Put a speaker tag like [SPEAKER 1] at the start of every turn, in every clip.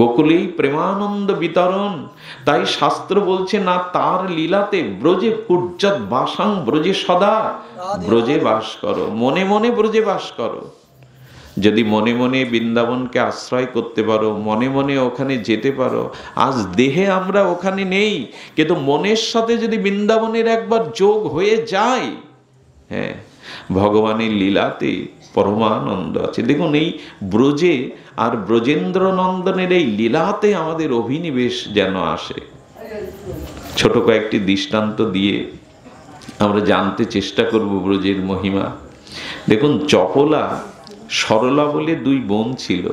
[SPEAKER 1] গোকুলেই প্রেমানন্দ বিতরণ। তাই শাস্ত্র বলছে না, তার লীলাতে ব্রজে পূজ্যৎ বাসাং ব্রজে সদা, ব্রজে বাস করো, মনে মনে ব্রজে বাস করো। যদি মনে মনে বৃন্দাবনকে আশ্রয় করতে পারো, মনে মনে ওখানে যেতে পারো। আজ দেহে আমরা ওখানে নেই, কিন্তু মনের সাথে যদি বৃন্দাবনের একবার যোগ হয়ে যায়, হ্যাঁ, ভগবানের লীলাতে পরমানন্দ আছে। দেখুন, এই ব্রজে আর ব্রজেন্দ্র নন্দনের এই লীলাতে আমাদের অভিনিবেশ যেন আসে। ছোট কয়েকটি দৃষ্টান্ত দিয়ে আমরা জানতে চেষ্টা করব ব্রজের মহিমা। দেখুন, চপলা সরলা বলে দুই বোন ছিল।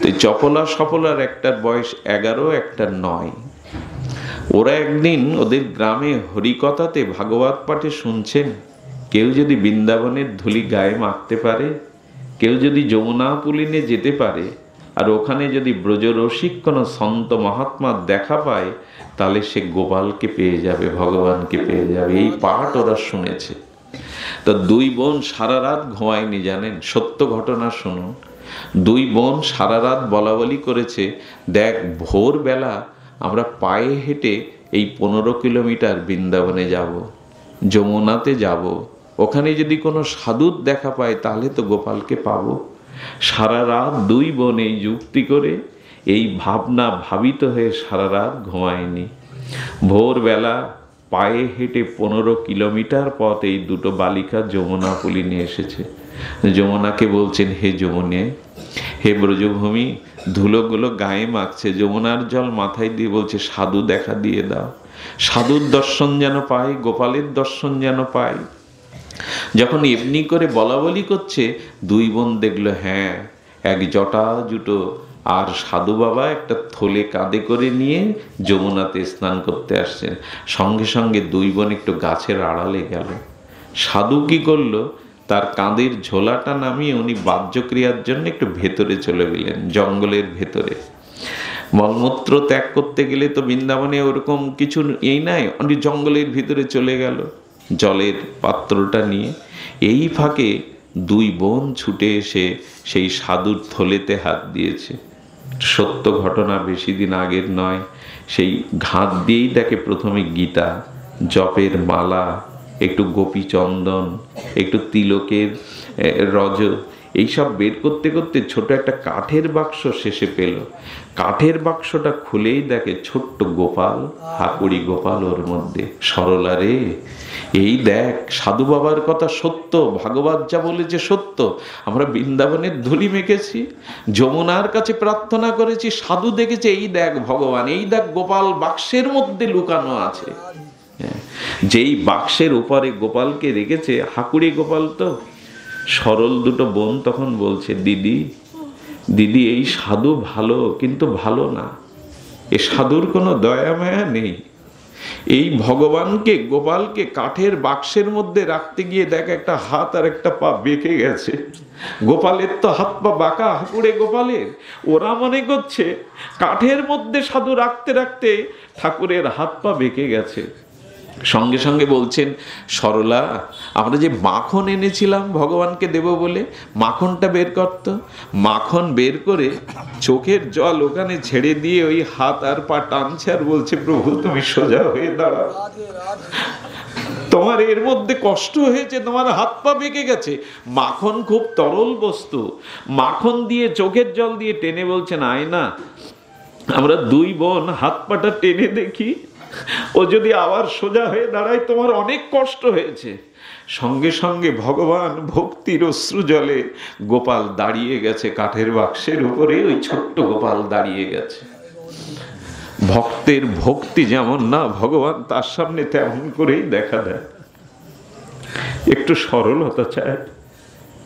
[SPEAKER 1] তো চপলা সফলার একটার বয়স 11, একটার 9। ওরা একদিন ওদের গ্রামে হরিকথাতে ভাগবত পাঠে শুনছেন, কেউ যদি বৃন্দাবনের ধুলি গায়ে মাখতে পারে, কেউ যদি যমুনা পুলিনে যেতে পারে, আর ওখানে যদি ব্রজরসিক কোনো সন্ত মহাত্মার দেখা পায়, তাহলে সে গোপালকে পেয়ে যাবে, ভগবানকে পেয়ে যাবে। এই পাঠ ওরা শুনেছে। তো দুই বোন সারা রাত ঘুমায়নি, জানেন? সত্য ঘটনা শুনুন। দুই বোন সারা রাত বলা বলি করেছে, দেখ, ভোরবেলা আমরা পায়ে হেঁটে এই 15 কিলোমিটার বৃন্দাবনে যাব, যমুনাতে যাব, ওখানে যদি কোনো সাধুর দেখা পায় তাহলে তো গোপালকে পাবো। সারা রাত দুই বোন এই যুক্তি করে, এই ভাবনা ভাবিত হয়ে সারা রাত ঘুমায়নি। ভোরবেলা পায়ে হেঁটে 15 কিলোমিটার পথ এই দুটো বালিকা যমুনা পুলিনে এসেছে। যমুনাকে বলছেন, হে যমুনে, হে ব্রজভূমি, ধুলোগুলো গায়ে মাখছে। যমুনার জল মাথায় দিয়ে বলছে, সাধু দেখা দিয়ে দাও, সাধুর দর্শন যেন পাই, গোপালের দর্শন যেন পাই। যখন এমনি করে বলা বলি করছে, দুই বোন দেখলো, হ্যাঁ, এক জটা জুটো আর সাধু বাবা একটা থলে কাঁধে করে নিয়ে যমুনাতে স্নান করতে আসছেন। সঙ্গে সঙ্গে দুই বোন একটু গাছের আড়ালে গেল। সাধু কি করলো, তার কাঁধের ঝোলাটা নামিয়ে উনি বাহ্যক্রিয়ার জন্য একটু ভেতরে চলে গেলেন, জঙ্গলের ভেতরে। মলমূত্র ত্যাগ করতে গেলে তো বৃন্দাবনে ওরকম কিছু এই নাই, উনি জঙ্গলের ভিতরে চলে গেল জলের পাত্রটা নিয়ে। এই ফাঁকে দুই বোন ছুটে এসে সেই সাধুর থলেতে হাত দিয়েছে। সত্য ঘটনা, বেশি দিন আগের নয়। সেই ঘাত দিয়েই তাকে প্রথমে গীতা, জপের মালা, একটু গোপী চন্দন, একটু তিলকের রজ, এইসব বের করতে করতে ছোট একটা কাঠের বাক্স শেষে পেল। কাঠের বাক্সটা খুলেই দেখে ছোট্ট গোপাল, হাকুড়ি গোপাল ওর মধ্যে। সরলা রে, এই দেখ, সাধু বাবার কথা সত্য, ভাগবত যা বলেছে সত্য। আমরা বৃন্দাবনের ধুলি মেখেছি, যমুনার কাছে প্রার্থনা করেছি, সাধু দেখেছে, এই দেখ ভগবান, এই দেখ গোপাল বাক্সের মধ্যে লুকানো আছে। যেই বাক্সের উপরে গোপালকে রেখেছে, হাকুড়ি গোপাল তো। সরল দুটো বোন তখন বলছে, দিদি দিদি, এই সাধু ভালো, কিন্তু ভালো না, এ সাধুর কোনো দয়া মায়া নেই। এই ভগবানকে, গোপালকে কাঠের বাক্সের মধ্যে রাখতে গিয়ে দেখ, একটা হাত আর একটা পা বেঁকে গেছে। গোপালের তো হাত পা বাঁকা, হাকুড়ে গোপালের। ওরা মনে করছে কাঠের মধ্যে সাধু রাখতে রাখতে ঠাকুরের হাত পা বেঁকে গেছে। সঙ্গে সঙ্গে বলছেন, সরলা, আমরা যে মাখন এনেছিলাম ভগবানকে দেব বলে, মাখনটা বের করতো। মাখন বের করে চোখের জল ওখানে ছেড়ে দিয়ে ওই হাত আর পা টানছে আর বলছে, প্রভু তুমি সোজা হয়ে দাঁড়াও, তোমার এর মধ্যে কষ্ট হয়েছে, তোমার হাত পা বেঁকে গেছে। মাখন খুব তরল বস্তু, মাখন দিয়ে চোখের জল দিয়ে টেনে বলছেন, আয় না, আমরা দুই বোন হাত পাটা টেনে দেখি, ও যদি আবার সোজা হয়ে দাঁড়ায়, তোমার অনেক কষ্ট হয়েছে। সঙ্গে সঙ্গে ভগবান ভক্তির অশ্রু জলে গোপাল দাঁড়িয়ে গেছে, কাঠের বাক্সের উপরে ওই ছোট্ট গোপাল দাঁড়িয়ে গেছে। ভক্তের ভক্তি যেমন না, ভগবান তার সামনে তেমন করেই দেখা দেয়। একটু সরলতা চায়,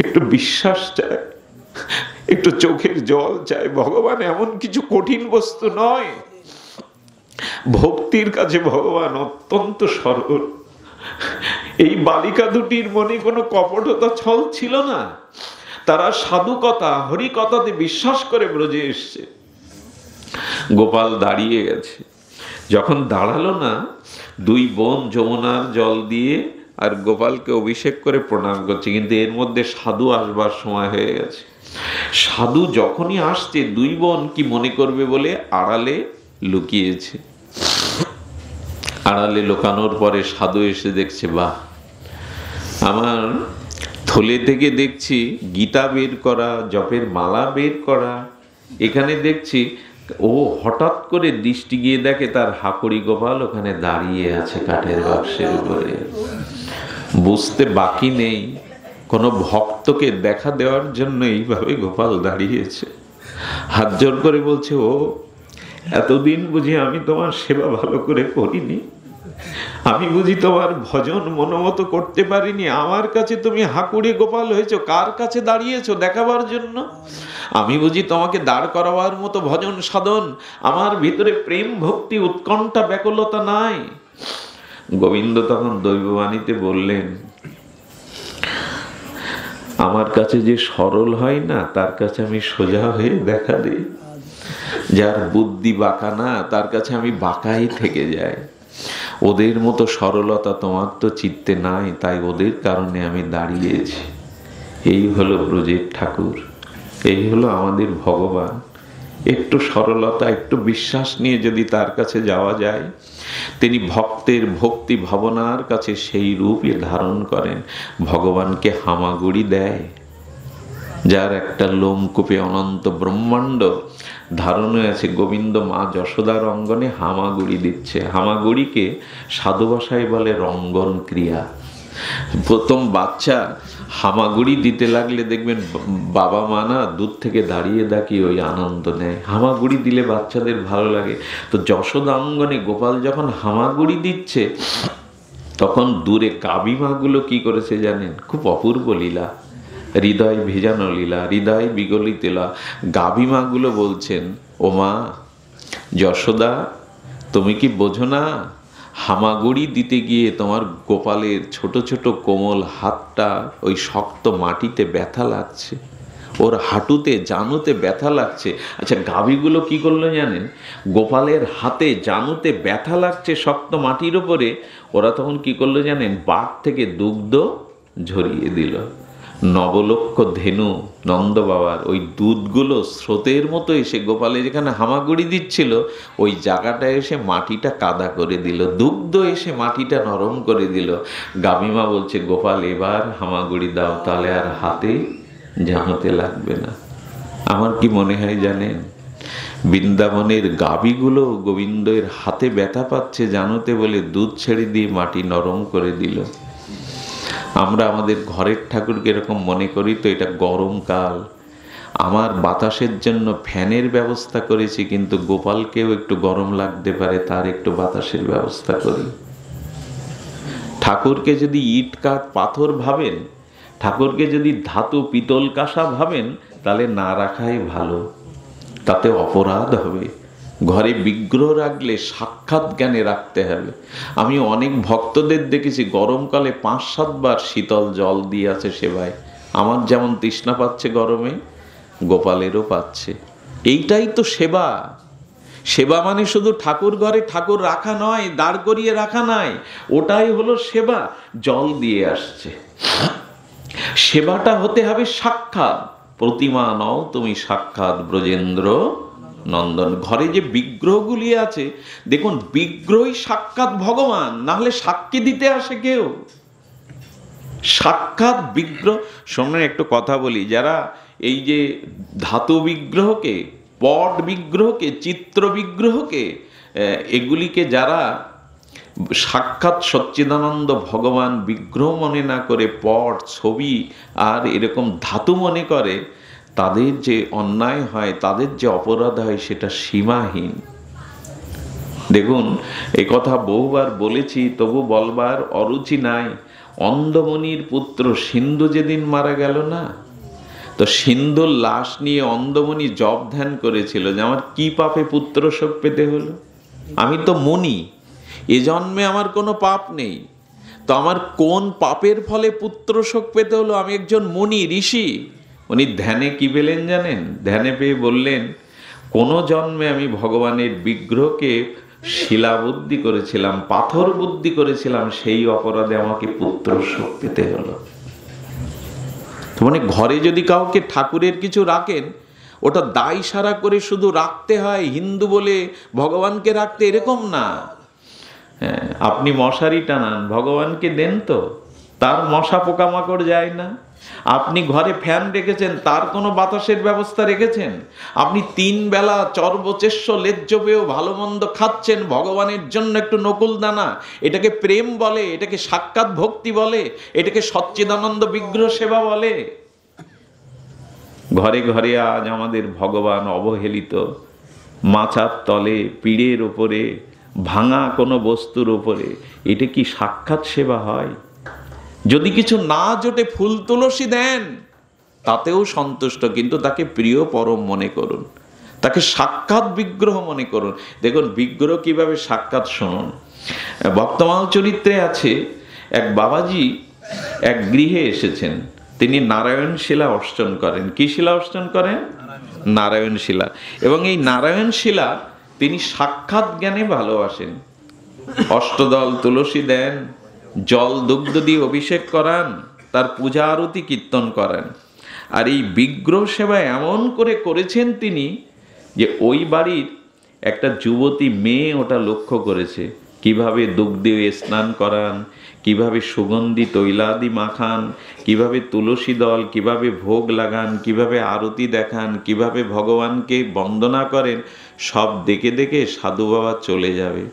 [SPEAKER 1] একটু বিশ্বাস চায়, একটু চোখের জল চায়। ভগবান এমন কিছু কঠিন বস্তু নয়। ভক্তির কাছে ভগবান অত্যন্ত সরল। এই বালিকা দুটির মনে কোনো কপটতা ছল ছিল না। তারা সাধু কথা, হরি কথাতে বিশ্বাস করে ব্রজে এসছে। গোপাল দাঁড়িয়ে গেছে। যখন দাঁড়ালো না, দুই বোন যমুনার জল দিয়ে আর গোপালকে অভিষেক করে প্রণাম করছে, কিন্তু এর মধ্যে সাধু আসবার সময় হয়ে গেছে। সাধু যখনই আসছে দুই বোন কি মনে করবে বলে আড়ালে লুকিয়েছে। আড়ালে লুকানোর পরে সাধু এসে দেখছে, বাহ, আমার থলে থেকে দেখছি গীতা বের করা, জপের মালা বের করা, এখানে দেখছি। ও হঠাৎ করে দৃষ্টি গিয়ে দেখে তার হাকুড়ি গোপাল ওখানে দাঁড়িয়ে আছে কাঠের বাক্সের উপরে। বুঝতে বাকি নেই, কোনো ভক্তকে দেখা দেওয়ার জন্য এইভাবে গোপাল দাঁড়িয়েছে। হাত জোর করে বলছে, ও এতদিন বুঝি আমি তোমার সেবা ভালো করে করিনি, আমি বুঝি তোমার ভজন মনোমতো করতে পারিনি, আমার কাছে তুমি হাকুড়ি গোপাল হয়েছো, কার কাছে দাঁড়িয়েছো দেখাবার জন্য? আমি বুঝি তোমাকে দাঁড় করাবার মতো ভজন সাধন, আমার ভিতরে প্রেম ভক্তি উৎকণ্ঠা ব্যাকুলতা নাই। গোবিন্দ তখন দৈববাণীতে বললেন, আমার কাছে যে সরল হয় না তার কাছে আমি সোজা হয়ে দেখা দিই, যার বুদ্ধি বাঁকা না তার কাছে আমি বাঁকাই থেকে যাই। ওদের মতো সরলতা তোমার তো চিত্তে নাই, তাই ওদের কারণে আমি দাঁড়িয়েছি। এই হলো ব্রজের ঠাকুর, এই হলো আমাদের ভগবান। একটু সরলতা, একটু বিশ্বাস নিয়ে যদি তার কাছে যাওয়া যায়, তিনি ভক্তের ভক্তি ভাবনার কাছে সেই রূপই ধারণ করেন। ভগবানকে হামাগুড়ি দেয়, যার একটা লোমকূপে অনন্ত ব্রহ্মাণ্ড ধারণ হয়েছে। গোবিন্দ মা যশোদার অঙ্গনে হামাগুড়ি দিচ্ছে। হামাগুড়িকে সাধু ভাষায় বলে রঙ্গন ক্রিয়া। প্রথম বাচ্চা হামাগুড়ি দিতে লাগলে দেখবেন বাবা মা না দূর থেকে দাঁড়িয়ে দাঁড়িয়ে ওই আনন্দ নেয়। হামাগুড়ি দিলে বাচ্চাদের ভালো লাগে। তো যশোদা অঙ্গনে গোপাল যখন হামাগুড়ি দিচ্ছে, তখন দূরে গাভীমাগুলো কি করেছে জানেন? খুব অপূর্ব লীলা, হৃদয় ভেজানো লীলা, হৃদয় বিগলিত লীলা। গাভীমাগুলো বলছেন, ও মা যশোদা, তুমি কি বোঝো না, হামাগুড়ি দিতে গিয়ে তোমার গোপালের ছোট ছোট কোমল হাতটা ওই শক্ত মাটিতে ব্যথা লাগছে, ওর হাঁটুতে জানুতে ব্যথা লাগছে। আচ্ছা, গাভীগুলো কি করলো জানেন? গোপালের হাতে জানুতে ব্যথা লাগছে শক্ত মাটির উপরে, ওরা তখন কি করলো জানেন? বাট থেকে দুগ্ধ ঝরিয়ে দিল। নবলক্ষ ধেনু নন্দ বাবার ওই দুধগুলো স্রোতের মতো এসে গোপালে যেখানে হামাগুড়ি দিচ্ছিল ওই জায়গাটা এসে মাটিটা কাদা করে দিল, দুগ্ধ এসে মাটিটা নরম করে দিল। গাভীমা বলছে, গোপাল এবার হামাগুড়ি দাও, তাহলে আর হাতে জানোতে লাগবে না। আমার কি মনে হয় জানেন? বৃন্দাবনের গাভীগুলো গোবিন্দের হাতে ব্যথা পাচ্ছে জানোতে বলে দুধ ছেড়ে দিয়ে মাটি নরম করে দিল। আমরা আমাদের ঘরের ঠাকুরকে এরকম মনে করি, তো এটা গরমকাল, আমার বাতাসের জন্য ফ্যানের ব্যবস্থা করেছি, কিন্তু গোপালকেও একটু গরম লাগতে পারে, তার একটু বাতাসের ব্যবস্থা করি। ঠাকুরকে যদি ইট কাঠ পাথর ভাবেন, ঠাকুরকে যদি ধাতু পিতল কাঁসা ভাবেন, তাহলে না রাখাই ভালো, তাতে অপরাধ হবে। ঘরে বিগ্রহ রাখলে সাক্ষাৎ জ্ঞানে রাখতে হবে। আমি অনেক ভক্তদের দেখেছি গরমকালে 5-7 বার শীতল জল দিয়ে আছে সেবায়। আমার যেমন তৃষ্ণা পাচ্ছে গরমে, গোপালেরও পাচ্ছে। এইটাই তো সেবা। সেবা মানে শুধু ঠাকুর ঘরে ঠাকুর রাখা নয়, দাঁড় করিয়ে রাখা নয়, ওটাই হলো সেবা। জল দিয়ে আসছে, সেবাটা হতে হবে সাক্ষাৎ। প্রতিমা নও তুমি সাক্ষাৎ ব্রজেন্দ্র নন্দন। ঘরে যে বিগ্রহগুলি আছে দেখুন, বিগ্রহই সাক্ষাৎ ভগবান, না হলে সাক্ষী দিতে আসে কেউ? সাক্ষাৎ বিগ্রহ। সামনে একটু কথা বলি, যারা এই যে ধাতু বিগ্রহকে, পট বিগ্রহকে, চিত্র বিগ্রহকে, এগুলিকে যারা সাক্ষাৎ সচ্চিদানন্দ ভগবান বিগ্রহ মনে না করে পট, ছবি আর এরকম ধাতু মনে করে, তাদের যে অন্যায় হয়, তাদের যে অপরাধ হয়, সেটা সীমাহীন। দেখুন, এ কথা বহুবার বলেছি, তবু বলবার অরুচি নাই। অন্ধমণির পুত্র সিন্ধু যেদিন মারা গেল না, তো সিন্ধুর লাশ নিয়ে অন্ধমণি জপ ধ্যান করেছিল যে আমার কি পাপে পুত্র শোক পেতে হলো, আমি তো মুনি, এ জন্মে আমার কোনো পাপ নেই, তো আমার কোন পাপের ফলে পুত্র শোক পেতে হলো? আমি একজন মুনি, ঋষি। উনি ধ্যানে কি পেলেন জানেন? ধ্যানে পেয়ে বললেন, কোনো জন্মে আমি ভগবানের বিগ্রহকে শিলা বুদ্ধি করেছিলাম, পাথর বুদ্ধি করেছিলাম, সেই অপরাধে আমাকে পুত্র শোক পেতে হলো। মানে ঘরে যদি কাউকে ঠাকুরের কিছু রাখেন, ওটা দায় সারা করে শুধু রাখতে হয়, হিন্দু বলে ভগবানকে রাখতে, এরকম না। হ্যাঁ, আপনি মশারি টানান, ভগবানকে দেন তো, তার মশা পোকামাকড় যায় না। আপনি ঘরে ফ্যান রেখেছেন, তার কোনো বাতাসের ব্যবস্থা রেখেছেন। আপনি 3 বেলা চর্বচেষ্য লেজ্জ পেয়েও ভালো মন্দ খাচ্ছেন ভগবানের জন্য একটু নকুল দানা, এটাকে প্রেম বলে, এটাকে সাক্ষাৎ ভক্তি বলে, এটাকে সচ্চিদানন্দ বিগ্রহ সেবা বলে। ঘরে ঘরে আজ আমাদের ভগবান অবহেলিত, মাচার তলে, পিড়ের ওপরে, ভাঙা কোনো বস্তুর ওপরে। এটা কি সাক্ষাৎ সেবা হয়? যদি কিছু না জোটে ফুল তুলসী দেন, তাতেও সন্তুষ্ট, কিন্তু তাকে প্রিয় পরম মনে করুন, তাকে সাক্ষাৎ বিগ্রহ মনে করুন। দেখুন বিগ্রহ কিভাবে সাক্ষাৎ, শুনুন। ভক্তমাল চরিত্রে আছে, এক বাবাজি এক গৃহে এসেছেন, তিনি নারায়ণ শিলা অর্চন করেন। কি শিলা অর্চন করেন? নারায়ণ শিলা। এবং এই নারায়ণ শিলা তিনি সাক্ষাৎ জ্ঞানে ভালোবাসেন। অষ্টদল তুলসী দেন, জল দুগ্ধ দিয়ে অভিষেক করান, তার পূজা আরতি কীর্তন করেন। আর এই বিগ্রহ সেবা এমন করে করেছেন তিনি যে ওই বাড়ির একটা যুবতী মেয়ে ওটা লক্ষ্য করেছে, কিভাবে দুগ্ধে স্নান করান, কিভাবে সুগন্ধি তৈলাদি মাখান, কিভাবে তুলসী দল, কিভাবে ভোগ লাগান, কিভাবে আরতি দেখান, কিভাবে ভগবানকে বন্দনা করেন, সব দেখে দেখে সাধু বাবা চলে যাবে।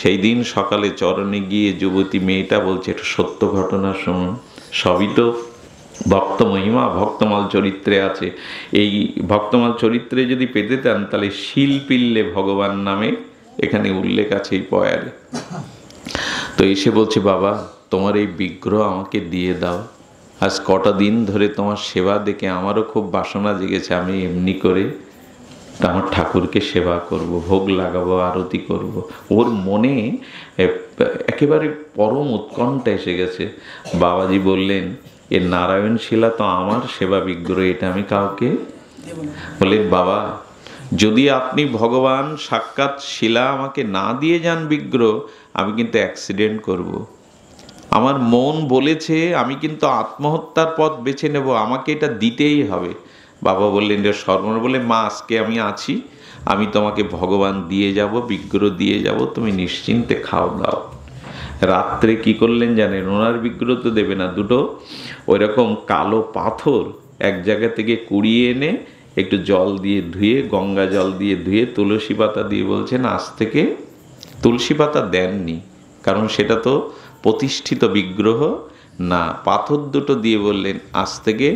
[SPEAKER 1] সেই দিন সকালে চরণে গিয়ে যুবতী মেয়েটা বলছে, এটা সত্য ঘটনা শুনুন। সবই তো ভক্ত মহিমা ভক্তমাল চরিত্রে আছে। এই ভক্তমাল চরিত্রে যদি পেতে চান তাহলে শিলপিল্লে ভগবান নামে এখানে উল্লেখ আছে এই পয়ারে। তো এসে বলছে, বাবা তোমার এই বিগ্রহ আমাকে দিয়ে দাও, আজ কটা দিন ধরে তোমার সেবা দেখে আমারও খুব বাসনা জেগেছে, আমি এমনি করে আমার ঠাকুরকে সেবা করব, ভোগ লাগাবো, আরতি করব। ওর মনে একেবারে পরম উৎকণ্ঠা এসে গেছে। বাবাজি বললেন, এ নারায়ণ শিলা তো আমার সেবা বিগ্রহ, এটা আমি কাউকে বললেন, বাবা যদি আপনি ভগবান সাক্ষাৎ শিলা আমাকে না দিয়ে যান বিগ্রহ, আমি কিন্তু অ্যাক্সিডেন্ট করব। আমার মন বলেছে আমি কিন্তু আত্মহত্যার পথ বেছে নেব, আমাকে এটা দিতেই হবে। বাবা বললেন, যে সর্বণ বলে, মা আজকে আমি আছি, আমি তোমাকে ভগবান দিয়ে যাব, বিগ্রহ দিয়ে যাব, তুমি নিশ্চিন্তে খাও দাও। রাত্রে কি করলেন জানেন? ওনার বিগ্রহ তো দেবে না, দুটো ওইরকম কালো পাথর এক জায়গা থেকে কুড়িয়ে এনে একটু জল দিয়ে ধুয়ে, গঙ্গা জল দিয়ে ধুয়ে, তুলসী পাতা দিয়ে বলছেন, আজ থেকে তুলসী পাতা দেননি, কারণ সেটা তো প্রতিষ্ঠিত বিগ্রহ না। পাথর দুটো দিয়ে বললেন, আজ থেকে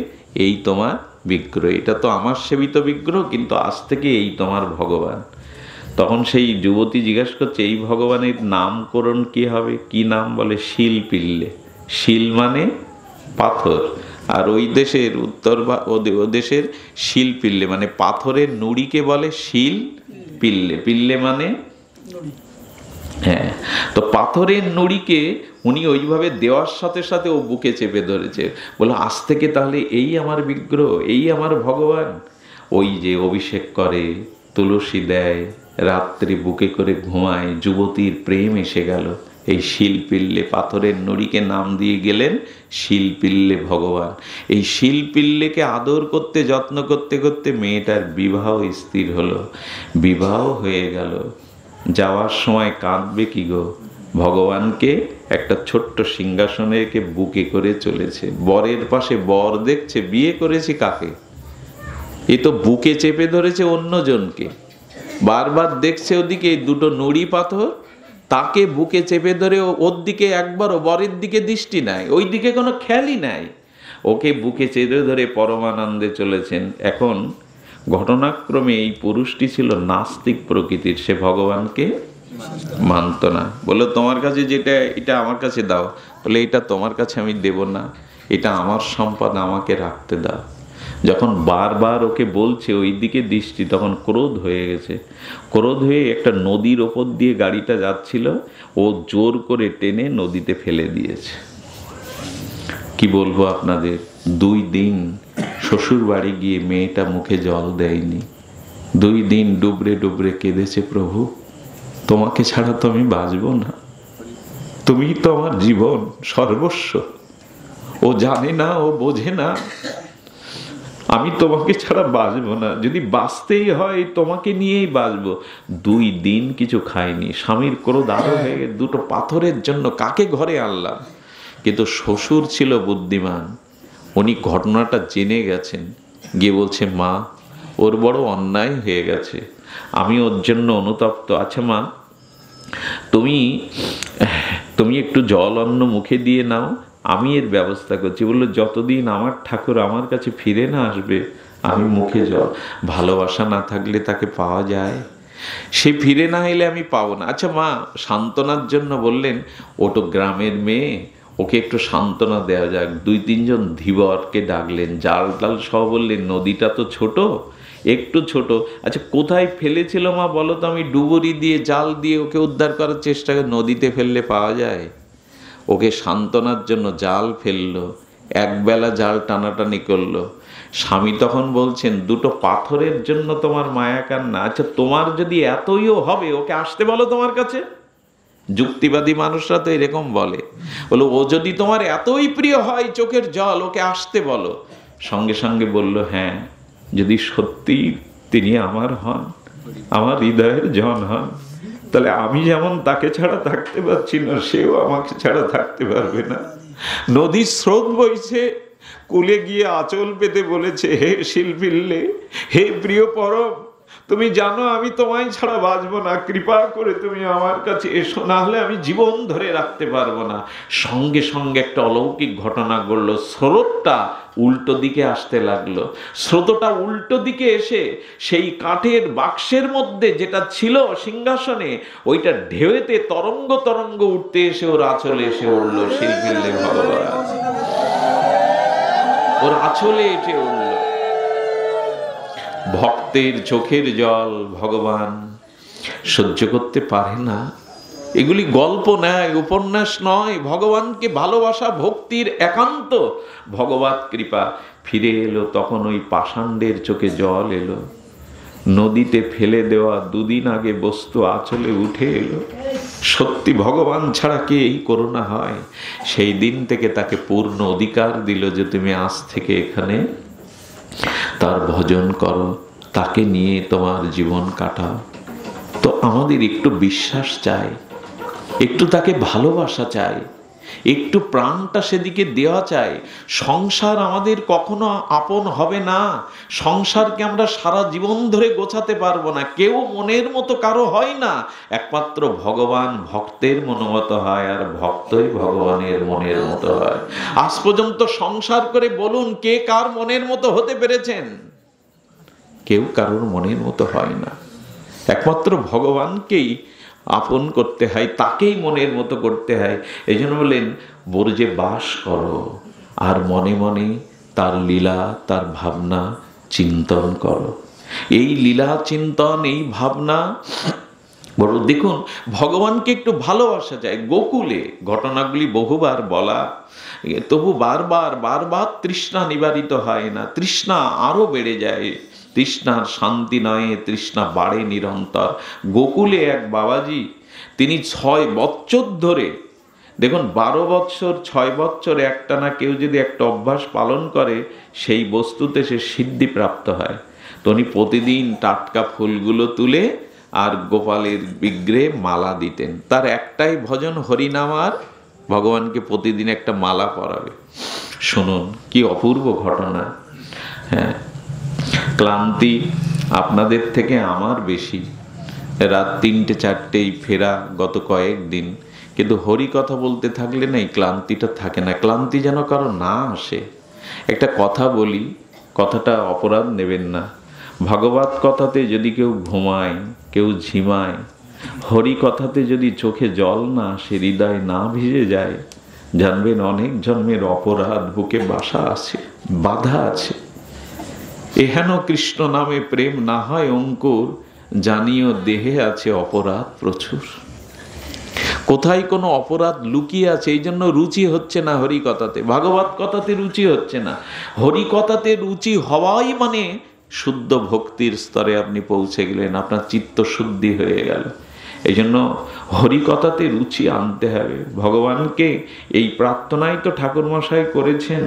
[SPEAKER 1] এই তোমার বিগ্রহ, এটা তো আমার সেবিত বিগ্রহ, কিন্তু আজ থেকে এই তোমার ভগবান। তখন সেই যুবতী জিজ্ঞাসা করছে, এই ভগবানের নামকরণ কি হবে? কি নাম? বলে, শিলপিল্লে। শিল মানে পাথর, আর ওই দেশের উত্তর ও দেশের শিলপিল্লে মানে পাথরের নুড়িকে বলে শিল পিল্লে। পিল্লে মানে হ্যাঁ। তো পাথরের নুড়িকে উনি ওইভাবে দেওয়ার সাথে সাথে ও বুকে চেপে ধরেছে, বলে আজ থেকে তাহলে এই আমার বিগ্রহ, এই আমার ভগবান। ওই যে অভিষেক করে, তুলসী দেয়, রাত্রি বুকে করে ঘুমায়, যুবতীর প্রেম এসে গেল। এই শিলপিল্লে পাথরের নুড়িকে নাম দিয়ে গেলেন শিলপিল্লে ভগবান। এই শিলপিল্লেকে আদর করতে, যত্ন করতে করতে মেয়েটার বিবাহ স্থির হলো, বিবাহ হয়ে গেল। যাওয়ার সময় কাঁদবে কি গো, ভগবানকে একটা ছোট্ট সিংহাসনে রেখে বুকে করে চলেছে। বরের পাশে বর দেখছে, বিয়ে করেছে কাকে? এ তো বুকে চেপে ধরেছে অন্যজনকে। বারবার দেখছে ওদিকে দুটো নুড়ি পাথর, তাকে বুকে চেপে ধরে ওর দিকে একবারও বরের দিকে দৃষ্টি নাই, ওই দিকে কোনো খেয়ালই নাই, ওকে বুকে চেপে ধরে পরমানন্দে চলেছেন। এখন ঘটনাক্রমে এই পুরুষটি ছিল নাস্তিক প্রকৃতির, সে ভগবানকে মানত না। বললো, তোমার কাছে যেটা, এটা আমার কাছে দাও। বলে, এটা তোমার কাছে আমি দেব না, এটা আমার সম্পদ, আমাকে রাখতে দাও। যখন বারবার ওকে বলছে ওই দিকে দৃষ্টি, তখন ক্রোধ হয়ে গেছে। ক্রোধ হয়ে একটা নদীর ওপর দিয়ে গাড়িটা যাচ্ছিল, ও জোর করে টেনে নদীতে ফেলে দিয়েছে। কি বলবো আপনাদের, 2 দিন শ্বশুর বাড়ি গিয়ে মেয়েটা মুখে জল দেয়নি। 2 দিন ডুবরে ডুবরে কেঁদেছে, প্রভু তোমাকে ছাড়া তো আমি বাঁচবো না, তুমি তো আমার জীবন সর্বস্ব। ও জানে না, ও বোঝে না, আমি তোমাকে ছাড়া বাঁচবো না, যদি বাঁচতেই হয় তোমাকে নিয়েই বাঁচবো। 2 দিন কিছু খায়নি, স্বামীর ক্রোধ আরো হয়ে গেছে, 2টো পাথরের জন্য কাকে ঘরে আনলাম। কিন্তু শ্বশুর ছিল বুদ্ধিমান, উনি ঘটনাটা জেনে গেছেন, গিয়ে বলছে মা ওর বড় অন্যায় হয়ে গেছে, আমি ওর জন্য অনুতপ্ত। আচ্ছা মা তুমি একটু জল অন্ন মুখে দিয়ে নাও, আমি এর ব্যবস্থা করছি। বললো যতদিন আমার ঠাকুর আমার কাছে ফিরে না আসবে আমি মুখে জল। ভালোবাসা না থাকলে তাকে পাওয়া যায়? সে ফিরে না এলে আমি পাবো না। আচ্ছা মা, সান্ত্বনার জন্য বললেন ওটো গ্রামের মেয়ে, ওকে একটু সান্ত্বনা দেওয়া যাক। 2-3 জন ধীবরকে ডাকলেন, জাল টাল সহ বললেন নদীটা তো ছোট, একটু ছোট, আচ্ছা কোথায় ফেলেছিল মা বলো তো, আমি ডুবুরি দিয়ে জাল দিয়ে ওকে উদ্ধার করার চেষ্টা করে, নদীতে ফেললে পাওয়া যায়? ওকে সান্ত্বনার জন্য জাল ফেললো, একবেলা জাল টানাটানি করলো। স্বামী তখন বলছেন 2টো পাথরের জন্য তোমার মায়া কান্না, আচ্ছা তোমার যদি এতইও হবে ওকে আসতে বলো তোমার কাছে। যুক্তিবাদী মানুষরা তো এরকম বলে, বলো ও যদি তোমার এতই প্রিয় হয় চোখের জল, ওকে আসতে বলো। সঙ্গে সঙ্গে বলল হ্যাঁ, যদি সত্যি তিনি আমার হন, আমার হৃদয়ের জন হন, তাহলে আমি যেমন তাকে ছাড়া থাকতে পারছি না, সেও আমাকে ছাড়া থাকতে পারবে না। নদীর স্রোত বইছে, কুলে গিয়ে আঁচল পেতে বলেছে হে শিল্পিল্লে, হে প্রিয় পরম, তুমি জানো আমি তোমায় ছাড়া বাঁচবো না, কৃপা করে তুমি আমার কাছে এসো, না হলে আমি জীবন ধরে রাখতে পারবো না। সঙ্গে সঙ্গে একটা অলৌকিক ঘটনা ঘটল, স্রোতটা উল্টো দিকে আসতে লাগলো। স্রোতটা উল্টো দিকে এসে সেই কাঠের বাক্সের মধ্যে যেটা ছিল সিংহাসনে, ওইটা ঢেউতে তরঙ্গ তরঙ্গ উঠতে এসে ওর আঁচলে এসে উঠলো। শিল্পিল্লে ভগবান ওর আঁচলে এসে উঠল। ভক্তের চোখের জল ভগবান সহ্য করতে পারে না। এগুলি গল্প নয়, উপন্যাস নয়, ভগবানকে ভালোবাসা ভক্তির একান্ত ভগবত কৃপা। ফিরে এলো তখন ওই পাষাণ্ডের চোখে জল এলো, নদীতে ফেলে দেওয়া 2 দিন আগে বস্তু আঁচলে উঠে এলো। সত্যি ভগবান ছাড়া কে এই করুণা হয়? সেই দিন থেকে তাকে পূর্ণ অধিকার দিল যে তুমি আজ থেকে এখানে তার ভজন করো, তাকে নিয়ে তোমার জীবন কাটাও। তো আমাদের একটু বিশ্বাস চাই, একটু তাকে ভালোবাসা চাই, একটু প্রাণটা সেদিকে দেওয়া চাই। সংসার আমাদের কখনো আপন হবে না, সংসারকে আমরা সারা জীবন ধরে গোছাতে পারবো না, কেউ মনের মতো কারো হয় না। একমাত্র ভগবান ভক্তের মনোমত হয়, আর ভক্তই ভগবানের মনের মতো হয়। আজ পর্যন্ত সংসার করে বলুন কে কার মনের মতো হতে পেরেছেন? কেউ কারোর মনের মতো হয় না। একমাত্র ভগবানকেই আপন করতে হয়, তাকেই মনের মতো করতে হয়। এই জন্য বললেন ব্রজে বাস করো আর মনে মনে তার লীলা তার ভাবনা চিন্তন করো। এই লীলা চিন্তন এই ভাবনা বড়, দেখুন ভগবানকে একটু ভালোবাসা যায়। গোকুলে ঘটনাগুলি বহুবার বলা, তবু বারবার বারবার তৃষ্ণা নিবারিত হয় না, তৃষ্ণা আরো বেড়ে যায়। তৃষ্ণার শান্তি নয়, তৃষ্ণা বাড়ে নিরন্তর। গোকুলে এক বাবাজি, তিনি 6 বৎসর ধরে, দেখুন 12 বৎসর 6 বৎসর একটানা কেউ যদি একটা অভ্যাস পালন করে, সেই বস্তুতে সে সিদ্ধি প্রাপ্ত হয়। তো উনি প্রতিদিন টাটকা ফুলগুলো তুলে আর গোপালের বিগ্রহে মালা দিতেন। তার একটাই ভজন হরিনাম, আর ভগবানকে প্রতিদিন একটা মালা পরাবে। শুনুন কি অপূর্ব ঘটনা। হ্যাঁ, ক্লান্তি আপনাদের থেকে আমার বেশি, রাত 3টে-4টেই ফেরা গত কয়েকদিন, কিন্তু হরি কথা বলতে থাকলে না এই ক্লান্তিটা থাকে না। ক্লান্তি যেন কারো না আসে। একটা কথা বলি, কথাটা অপরাধ নেবেন না। ভাগবত কথাতে যদি কেউ ঘুমায়, কেউ ঝিমায়, হরি কথাতে যদি চোখে জল না আসে, হৃদয় না ভিজে যায়, জানবেন অনেক জন্মের অপরাধ বুকে বাসা আছে, বাধা আছে। এহেন কৃষ্ণ নামে প্রেম না হয় অঙ্কুর, জানিও দেহে আছে অপরাধ প্রচুর। কোথায় কোনো অপরাধ লুকিয়ে আছে, এই জন্য রুচি হচ্ছে না হরি কথাতে, ভাগবত কথাতে রুচি হচ্ছে না। হরি কথাতে রুচি হওয়াই মানে শুদ্ধ ভক্তির স্তরে আপনি পৌঁছে গেলেন, আপনার চিত্ত শুদ্ধি হয়ে গেল। এই জন্য হরি কথাতে রুচি আনতে হবে। ভগবানকে এই প্রার্থনাই তো ঠাকুরমশাই করেছেন,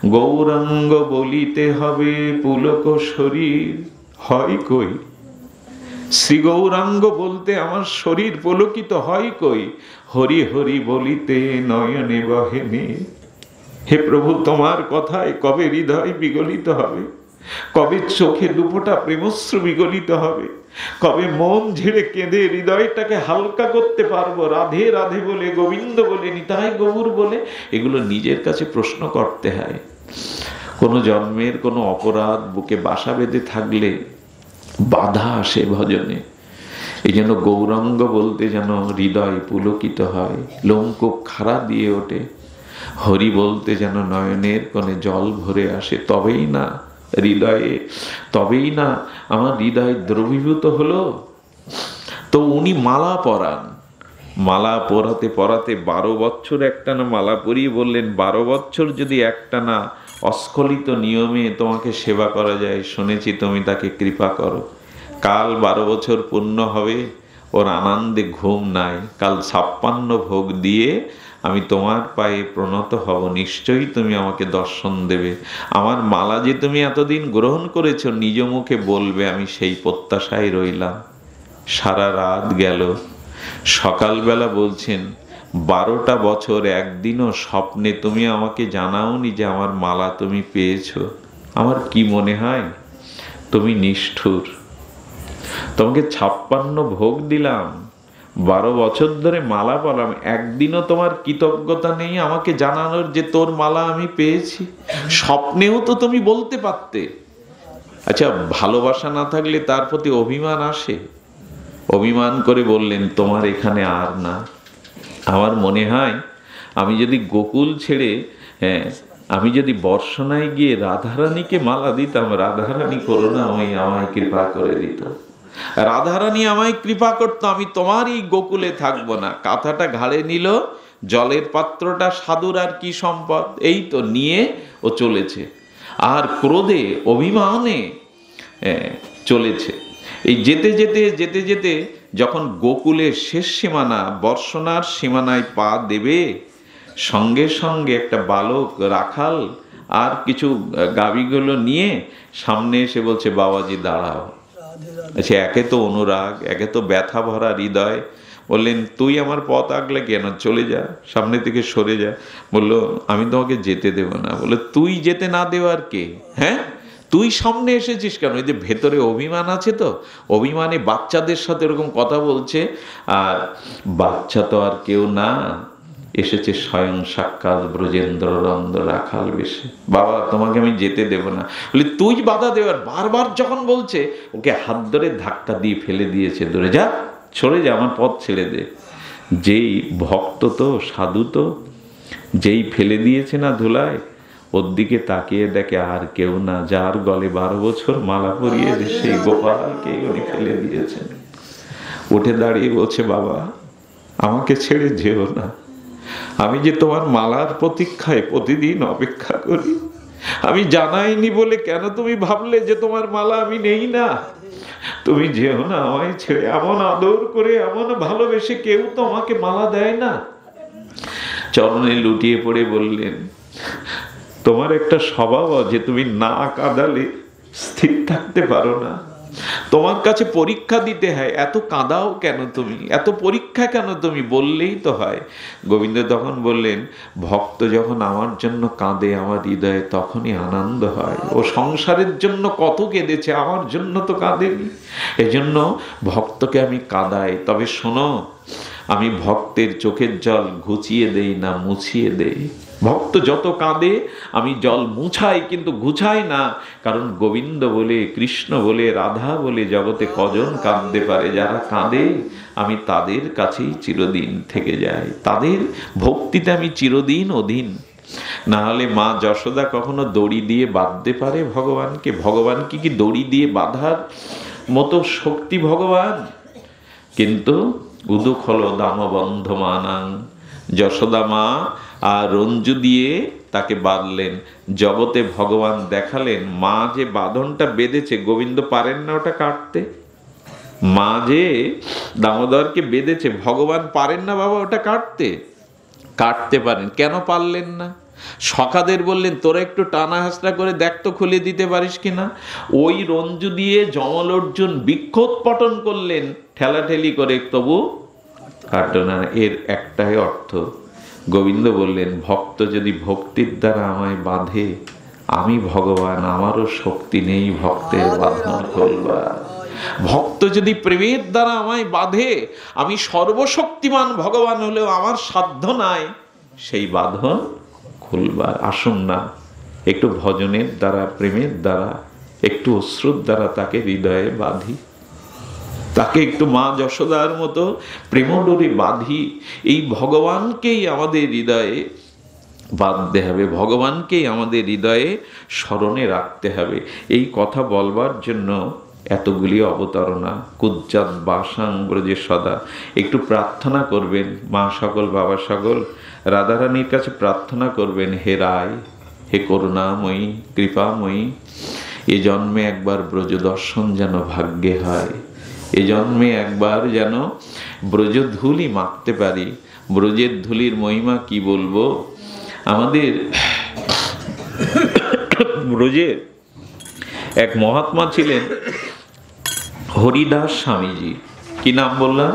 [SPEAKER 1] গৌরাঙ্গ বলিতে হবে পুলক শরীর, হয় কই? শ্রী গৌরাঙ্গ বলতে আমার শরীর পুলকিত হয় কই? হরি হরি বলিতে নয়নে বহেনি। হে প্রভু, তোমার কথায় কবে হৃদয় বিগলিত হবে? কবে চোখে দুপোটা প্রেমশ্রু বিগলিত হবে? কবে মন ঝেড়ে কেঁদে হৃদয়টাকে হালকা করতে পারবো? রাধে রাধে বলে, গোবিন্দ বলে, নিতাই গৌর বলে, এগুলো নিজের কাছে প্রশ্ন করতে হয়। কোনো জন্মের কোনো অপরাধ বুকে বাসা বেঁধে থাকলে বাধা আসে ভজনে। এই জন্য গৌরাঙ্গ বলতে যেন হৃদয় পুলকিত হয়, লোমকূপ খাড়া দিয়ে ওঠে। হরি বলতে যেন নয়নের কোণে জল ভরে আসে, তবেই না হৃদয়ে, তবেই না আমার হৃদয় দ্রবীভূত হলো। তো উনি মালা পরান, মালা পরাতে পরাতে 12 বছর একটানা মালা পরিয়ে বললেন, 12 বছর যদি একটানা অস্খলিত নিয়মে তোমাকে সেবা করা যায়, শুনেছি তুমি তাকে কৃপা করো। কাল 12 বছর পূর্ণ হবে, ওর আনন্দে ঘুম নাই। কাল 56 ভোগ দিয়ে আমি তোমার পায়ে প্রণত হব, নিশ্চয়ই তুমি আমাকে দর্শন দেবে। আমার মালা যে তুমি এতদিন গ্রহণ করেছো, নিজ মুখে বলবে, আমি সেই প্রত্যাশায় রইলাম। সারা রাত গেল, সকালবেলা বলছেন 12টা বছর একদিনও স্বপ্নে তুমি আমাকে জানাওনি যে আমার মালা তুমি পেয়েছো। আমার কি মনে হয় তুমি নিষ্ঠুর। তোমাকে 56 ভোগ দিলাম, 12 বছর ধরে মালা পরালাম, একদিনও তোমার কৃতজ্ঞতা নেই আমাকে জানানোর যে তোর মালা আমি পেয়েছি। স্বপ্নেও তো তুমি বলতে পারতে। আচ্ছা, ভালোবাসা না থাকলে তার প্রতি অভিমান আসে। অভিমান করে বললেন, তোমার এখানে আর না। আমার মনে হয় আমি যদি গোকুল ছেড়ে, আমি যদি বর্ষণায় গিয়ে রাধারানীকে মালা দিতাম, রাধারানী করুণাময়ী আমায় কৃপা করে দিত, রাধারানী আমায় কৃপা করতো, আমি তোমার এই গোকুলে থাকবো না। কাঁথাটা ঘাড়ে নিল, জলের পাত্রটা সাধুর আর কি সম্পদ, এই তো নিয়ে ও চলেছে। আর ক্রোধে অভিমানে চলেছে। এই যেতে যেতে যেতে যেতে যখন গোকুলের শেষ সীমানা, বর্ষণার সীমানায় পা দেবে, সঙ্গে সঙ্গে একটা বালক রাখাল আর কিছু গাভীগুলো নিয়ে সামনে এসে বলছে, বাবাজি দাঁড়াও। আচ্ছা, একে তো অনুরাগ, একে তো ব্যথা ভরা হৃদয়। বললেন, তুই আমার পথ আগলে কেন? চলে যা, সামনে থেকে সরে যা। বললো, আমি তোমাকে যেতে দেব না। বলে, তুই যেতে না দেওয়ার কে? হ্যাঁ, তুই সামনে এসেছিস কেন? এই যে ভেতরে অভিমান আছে, তো অভিমানে বাচ্চাদের সাথে এরকম কথা বলছে। আর বাচ্চা তো আর কেউ না, এসেছে স্বয়ং সাক্ষাৎ ব্রজেন্দ্র রন্ধ্র রাখাল বেশে। বাবা, তোমাকে আমি যেতে দেব না। বলে, তুই বাধা দেওয়ার? বারবার যখন বলছে, ওকে হাত ধরে ধাক্কা দিয়ে ফেলে দিয়েছে, দূরে যা, সরে যা, আমার পথ ছেড়ে দে। যেই ভক্ত তো, সাধু তো, যেই ফেলে দিয়েছে না ধুলায়, ওর দিকে তাকিয়ে দেখে আর কেউ না, যার গলে 12 বছর মালা পরিয়েছে, সেই গোপালকে উনি ফেলে দিয়েছেন। উঠে দাঁড়িয়ে বলছে, বাবা আমাকে ছেড়ে যেও না, আমি যে তোমার মালার প্রতীক্ষায় প্রতিদিন অপেক্ষা করি। আমি জানাইনি বলে কেন তুমি ভাবলে যে তোমার মালা আমি নেই না? তুমি যেও না আমায় ছেড়ে। এমন আদর করে, এমন ভালোবেসে কেউ তো আমাকে মালা দেয় না। চরণে লুটিয়ে পড়ে বললেন, তোমার একটা স্বভাব যে তুমি না কাঁদালে স্থির থাকতে পারো না। তোমার কাছে পরীক্ষা দিতে হয়, এত কাঁদাও কেন তুমি, এত পরীক্ষা কেন তুমি? বললেই তো হয়। গোবিন্দ তখন বললেন, ভক্ত যখন আমার জন্য কাঁদে আমার হৃদয়ে, তখনই আনন্দ হয়। ও সংসারের জন্য কত কেঁদেছে, আমার জন্য তো কাঁদেনি। এজন্য ভক্তকে আমি কাঁদাই। তবে শোনো, আমি ভক্তের চোখের জল ঘুচিয়ে দেই না, মুছিয়ে দেই। ভক্ত যত কাঁদে আমি জল মুছাই, কিন্তু গুছাই না। কারণ গোবিন্দ বলে, কৃষ্ণ বলে, রাধা বলে জগতে কজন কাঁদতে পারে? যারা কাঁদে আমি তাদের কাছেই চিরদিন থেকে যাই, তাদের ভক্তিতে আমি চিরদিন অধীন। না হলে মা যশোদা কখনো দড়ি দিয়ে বাঁধতে পারে ভগবানকে? ভগবানকে কি দড়ি দিয়ে বাঁধার মতো শক্তি ভগবান? কিন্তু উদুখল দামবন্ধ মানাং, যশোদা মা আর রঞ্জু দিয়ে তাকে বাঁধলেন। জগতে ভগবান দেখালেন, মা যে বাঁধনটা বেঁধেছে, গোবিন্দ পারেন না ওটা কাটতে। মা যে দামোদরকে বেঁধেছে, ভগবান পারেন না বাবা ওটা কাটতে। কাটতে পারেন, কেন পারলেন না? সখাদের বললেন তোরা একটু টানা হাসরা করে দেখ তো খুলে দিতে পারিস কিনা। ওই রঞ্জু দিয়ে যমল অর্জুন বৃক্ষোৎপটন করলেন ঠেলাঠেলি করে, তবু কাটল না। এর একটাই অর্থ, গোবিন্দ বললেন ভক্ত যদি ভক্তির দ্বারা আমায় বাঁধে, আমি ভগবান, আমারও শক্তি নেই ভক্তের বাঁধন খুলবার। ভক্ত যদি প্রেমের দ্বারা আমায় বাঁধে, আমি সর্বশক্তিমান ভগবান হলেও আমার সাধ্য নাই সেই বাঁধন খুলবার। আসুন না একটু ভজনের দ্বারা, প্রেমের দ্বারা, একটু অশ্রুর দ্বারা তাকে হৃদয়ে বাঁধি, তাকে একটু মা যশোদার মতো প্রেমডোরে বাঁধি। এই ভগবানকেই আমাদের হৃদয়ে বাঁধতে হবে, ভগবানকেই আমাদের হৃদয়ে স্মরণে রাখতে হবে। এই কথা বলবার জন্য এতগুলি অবতারণা। কুজ্জাত বাসাং ব্রজে সদা। একটু প্রার্থনা করবেন, মা সকল বাবা সকল রাধারানীর কাছে প্রার্থনা করবেন, হে রায়, হে করুণাময়ী, কৃপাময়ী, এ জন্মে একবার ব্রজ দর্শন যেন ভাগ্যে হয়, এ জন্মে একবার যেন ব্রজধূলি মাখতে পারি। ব্রজের ধূলির মহিমা কি বলবো। আমাদের ব্রজের এক মহাত্মা ছিলেন হরিদাস স্বামীজি। কি নাম বললাম?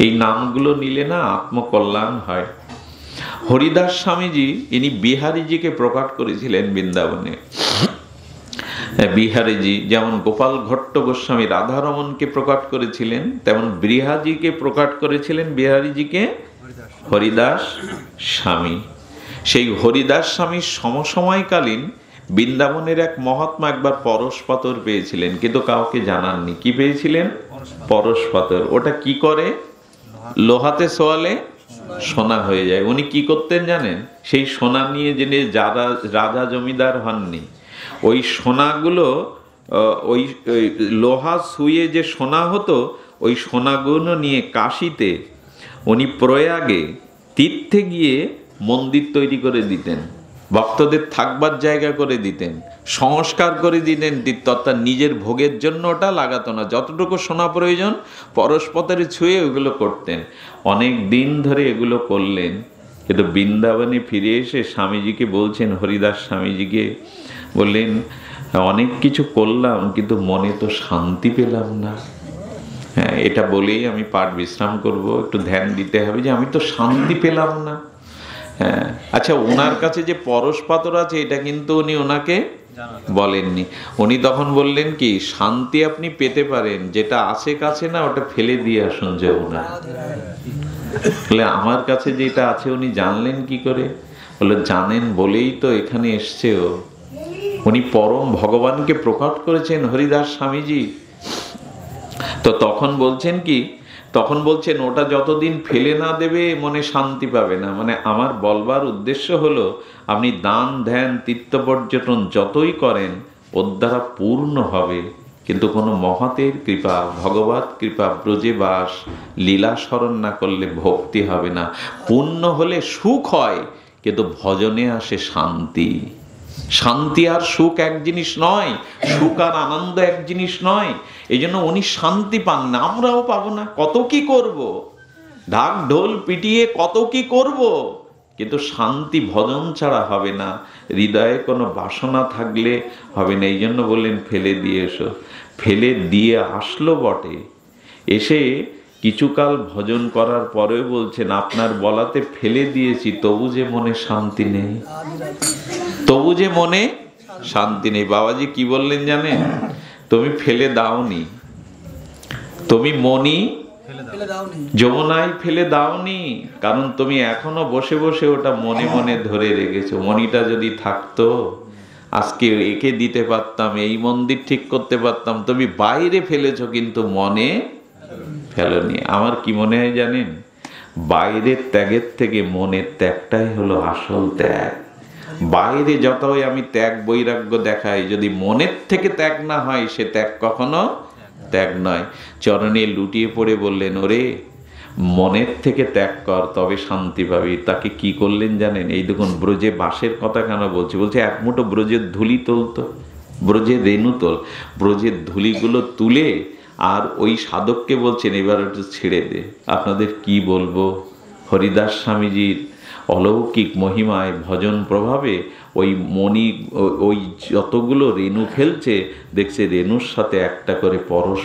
[SPEAKER 1] এই নামগুলো নিলে না আত্মকল্যাণ হয়। হরিদাস স্বামীজি ইনি বিহারীজিকে প্রকাট করেছিলেন বৃন্দাবনে। বিহারীজি যেমন গোপাল ভট্ট গোস্বামী রাধারমণকে প্রকাট করেছিলেন, তেমন বিহারীজিকে প্রকাট করেছিলেন বিহারীজিকে হরিদাস স্বামী। সেই হরিদাস স্বামীর সমসময়কালীন বৃন্দাবনের এক মহাত্মা একবার পরশ পাথর পেয়েছিলেন, কিন্তু কাউকে জানাননি। কি পেয়েছিলেন? পরশ পাথর। ওটা কি করে? লোহাতে সোয়ালে সোনা হয়ে যায়। উনি কি করতেন জানেন? সেই সোনা নিয়ে যিনি যারা রাজা জমিদার হননি, ওই সোনাগুলো ওই লোহা শুয়ে যে সোনা হতো, ওই সোনাগুলো নিয়ে কাশিতে উনি প্রয়াগে তীর্থে গিয়ে মন্দির তৈরি করে দিতেন, ভক্তদের থাকবার জায়গা করে দিতেন, সংস্কার করে দিতেন তীর্থ। অর্থাৎ নিজের ভোগের জন্য ওটা লাগাতো না, যতটুকু সোনা প্রয়োজন পরস্পরে ছুঁয়ে ওগুলো করতেন। অনেক দিন ধরে এগুলো করলেন, কিন্তু বৃন্দাবনে ফিরে এসে স্বামীজিকে বলছেন, হরিদাস স্বামীজিকে বললেন, অনেক কিছু করলাম কিন্তু মনে তো শান্তি পেলাম না। হ্যাঁ, এটা বলেই আমি পাঠ বিশ্রাম করব। একটু ধ্যান দিতে হবে যে আমি তো শান্তি পেলাম না। হ্যাঁ, আচ্ছা, ওনার কাছে যে পরশ পাথর আছে এটা কিন্তু উনি ওনাকে বলেননি। উনি তখন বললেন কি, শান্তি আপনি পেতে পারেন, যেটা আছে কাছে না ওটা ফেলে দিয়ে আসুন যমুনা। বলে আমার কাছে যেটা আছে উনি জানলেন কি করে? বলে জানেন বলেই তো এখানে এসছে ও। উনি পরম ভগবানকে প্রকট করেছেন হরিদাস স্বামীজি। তো তখন বলছেন কি, তখন বলছেন ওটা যতদিন ফেলে না দেবে মনে শান্তি পাবে না। মানে আমার বলবার উদ্দেশ্য হলো, আপনি দান ধ্যান তীর্থ পর্যটন যতই করেন ওর দ্বারা পূর্ণ হবে, কিন্তু কোনো মহতের কৃপা, ভগবত কৃপা, ব্রজে বাস, লীলা স্মরণ না করলে ভক্তি হবে না। পূর্ণ হলে সুখ হয়, কিন্তু ভজনে আসে শান্তি। শান্তি আর সুখ এক জিনিস নয়, সুখ আর আনন্দ এক জিনিস নয়। এই জন্য উনি শান্তি পান না, আমরাও পাবো না। কত কি করব, ঢাক ঢোল পিটিয়ে কত কি করব, কিন্তু শান্তি ভজন ছাড়া হবে না। হৃদয়ে কোনো বাসনা থাকলে হবে না। এই জন্য বললেন ফেলে দিয়ে এসো। ফেলে দিয়ে আসলো বটে, এসে কিছুকাল ভজন করার পরেও বলছেন, আপনার বলাতে ফেলে দিয়েছি, তবু যে মনে শান্তি নেই, তবু যে মনে শান্তি নেই। বাবাজি কি বললেন জানেন? তুমি ফেলে দাওনি, তুমি মনি যমুনায় ফেলে দাওনি, কারণ তুমি এখনো বসে বসে ওটা মনে মনে ধরে রেখেছো। মনিটা যদি থাকতো আজকে একে দিতে পারতাম, এই মন্দির ঠিক করতে পারতাম। তুমি বাইরে ফেলেছো কিন্তু মনে ফেলোনি। আমার কি মনে হয় জানেন? বাইরের ত্যাগের থেকে মনের ত্যাগটাই হলো আসল ত্যাগ। বাইরে যতই আমি ত্যাগ বৈরাগ্য দেখাই, যদি মনের থেকে ত্যাগ না হয় সে ত্যাগ কখনো ত্যাগ নয়। চরণে লুটিয়ে পড়ে বললেন, ওরে মনের থেকে ত্যাগ কর, তবে শান্তি পাবি। তাকে কি করলেন জানেন? এই দেখুন, ব্রজে বাসের কথা কেন বলছি? বলছে এক মুঠো ব্রজের ধুলি তোলতো, ব্রজের রেণু তোল। ব্রজের ধুলিগুলো তুলে আর ওই সাধককে বলছেন এবার একটু ছেড়ে দে। আপনাদের কি বলবো, হরিদাস স্বামীজির অলৌকিক মহিমায় ভজন প্রভাবে ওই মণি ওই যতগুলো রেণু খেলছে, দেখছে রেণুর সাথে একটা করে পরশ